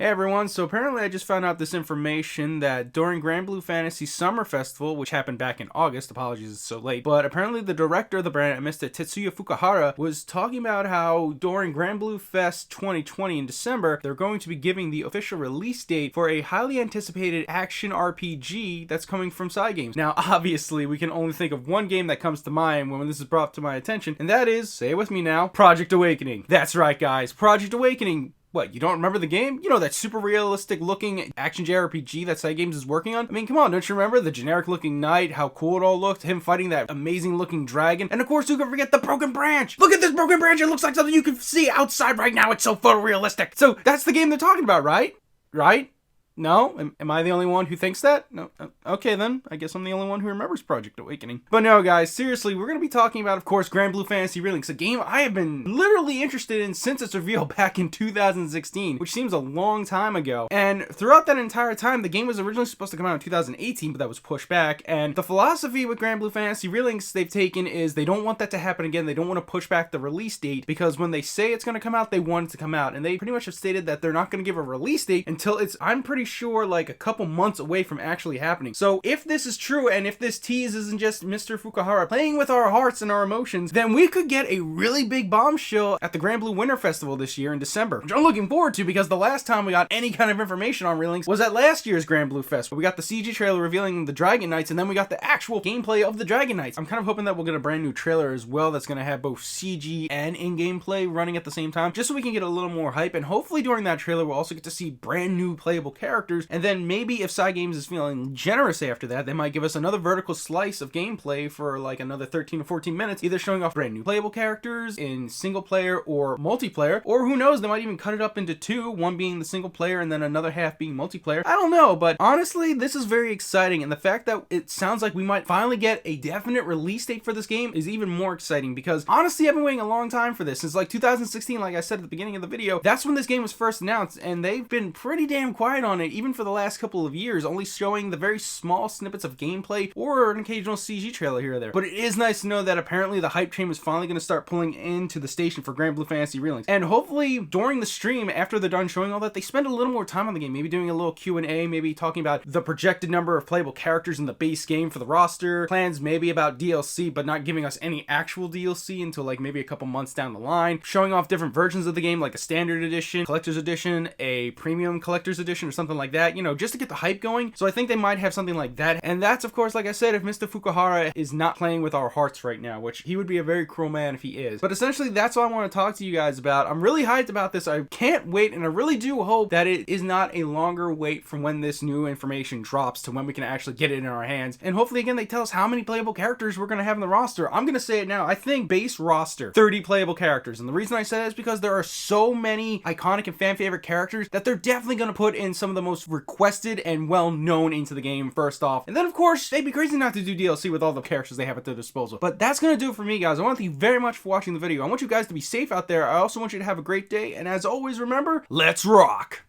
Hey everyone, so apparently I just found out this information that during GranBlue Fantasy Summer Festival, which happened back in August, apologies it's so late, but apparently the director of the brand, Mr. Tetsuya Fukuhara, was talking about how during GranBlue Fest 2020 in December, they're going to be giving the official release date for a highly anticipated action RPG that's coming from Cygames. Now, obviously, we can only think of one game that comes to mind when this is brought to my attention, and that is, say it with me now, Project Awakening. That's right, guys, Project Awakening. What, you don't remember the game? You know, that super realistic looking action JRPG that Cygames is working on? I mean, come on, don't you remember the generic looking knight, how cool it all looked, him fighting that amazing looking dragon, and of course who can forget the broken branch? Look at this broken branch, it looks like something you can see outside right now, it's so photorealistic. So that's the game they're talking about, right? Right? No? Am I the only one who thinks that? No? Okay then, I guess I'm the only one who remembers Project Awakening. But no guys, seriously, we're going to be talking about, of course, GranBlue Fantasy Relink, a game I have been literally interested in since its reveal back in 2016, which seems a long time ago. And throughout that entire time, the game was originally supposed to come out in 2018, but that was pushed back. And the philosophy with GranBlue Fantasy Relinks they've taken is they don't want that to happen again. They don't want to push back the release date because when they say it's going to come out, they want it to come out. And they pretty much have stated that they're not going to give a release date until it's, I'm pretty sure, like a couple months away from actually happening. So if this is true and if this tease isn't just Mr. Fukuhara playing with our hearts and our emotions, then we could get a really big bombshell at the GranBlue Winter Festival this year in December, which I'm looking forward to because the last time we got any kind of information on Relinks was at last year's GranBlue Fest. We got the CG trailer revealing the Dragon Knights and then we got the actual gameplay of the Dragon Knights. I'm kind of hoping that we'll get a brand new trailer as well that's going to have both CG and in-game play running at the same time, just so we can get a little more hype. And hopefully during that trailer we'll also get to see brand new playable characters, and then maybe if Cygames is feeling generous after that, they might give us another vertical slice of gameplay for like another 13 or 14 minutes, either showing off brand new playable characters in single player or multiplayer, or who knows, they might even cut it up into two, one being the single player and then another half being multiplayer. I don't know, but honestly, this is very exciting, and the fact that it sounds like we might finally get a definite release date for this game is even more exciting because honestly, I've been waiting a long time for this. Since like 2016, like I said at the beginning of the video, that's when this game was first announced, and they've been pretty damn quiet on it, even for the last couple of years, only showing the very small snippets of gameplay or an occasional CG trailer here or there. But it is nice to know that apparently the hype train is finally going to start pulling into the station for GranBlue Fantasy Relinks. And hopefully during the stream, after they're done showing all that, they spend a little more time on the game, maybe doing a little Q&A, maybe talking about the projected number of playable characters in the base game for the roster, plans maybe about DLC, but not giving us any actual DLC until like maybe a couple months down the line, showing off different versions of the game, like a standard edition, collector's edition, a premium collector's edition, or something like that, you know, just to get the hype going. So I think they might have something like that. And that's, of course, like I said, if Mr. Fukuhara is not playing with our hearts right now, which he would be a very cruel man if he is. But essentially, that's all I want to talk to you guys about. I'm really hyped about this. I can't wait, and I really do hope that it is not a longer wait from when this new information drops to when we can actually get it in our hands. And hopefully, again, they tell us how many playable characters we're going to have in the roster. I'm going to say it now. I think base roster, 30 playable characters. And the reason I say that is because there are so many iconic and fan favorite characters that they're definitely going to put in some of the most requested and well-known into the game first off. And then, of course, they'd be crazy not to do DLC with all the characters they have at their disposal. But that's going to do it for me, guys. I want to thank you very much for watching the video. I want you guys to be safe out there. I also want you to have a great day. And as always, remember, let's rock!